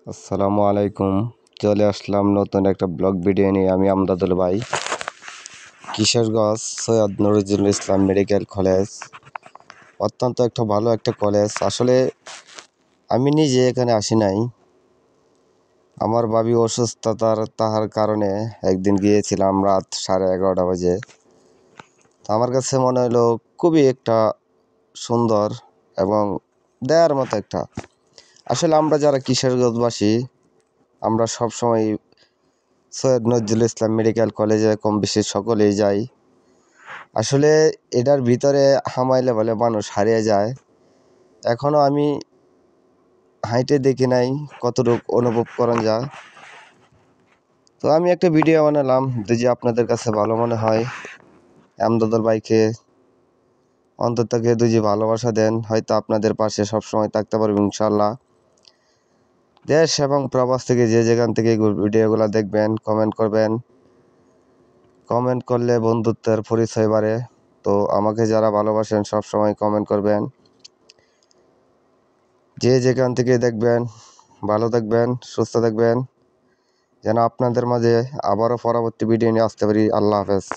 আসসালামু আলাইকুম। চলে আসলাম নতুন একটা ব্লগ ভিডিও নিয়ে। আমি আমদাদুল ভাই, কিশোরগঞ্জ সৈয়দ নজরুল ইসলাম মেডিকেল কলেজ অত্যন্ত একটা ভালো একটা কলেজ। আসলে আমি নিজে এখানে আসি নাই, আমার ভাবি তাহার কারণে একদিন গিয়েছিলাম রাত 11:30 বাজে। তো আমার কাছে মনে হলো খুবই একটা সুন্দর এবং দেয়ার মতো একটা। আসলে আমরা যারা কিশোরগঞ্জবাসী, আমরা সবসময় সৈয়দ নজরুল ইসলাম মেডিকেল কলেজে কম বেশি সকলেই যাই। আসলে এটার ভিতরে হামাইলে বলে মানুষ হারিয়ে যায়। এখনও আমি হাইটে দেখি নাই কতটুকু অনুভব করা যায়। তো আমি একটা ভিডিও বানালাম, যদি আপনাদের কাছে ভালো মনে হয় আমদাদুল ভাইকে অন্তত যদি ভালোবাসা দেন, হয়তো আপনাদের পাশে সবসময় থাকতে পারবো ইনশাল্লাহ। দেশ এবং প্রবাস থেকে যে যেখান থেকে ভিডিওগুলো দেখবেন কমেন্ট করবেন। কমেন্ট করলে বন্ধুত্বের পরিচয় বাড়ে। তো আমাকে যারা ভালোবাসেন সবসময় কমেন্ট করবেন। যে যেখান থেকে দেখবেন ভালো থাকবেন, সুস্থ থাকবেন, যেন আপনাদের মাঝে আবারও পরবর্তী ভিডিও নিয়ে আসতে পারি। আল্লাহ হাফেজ।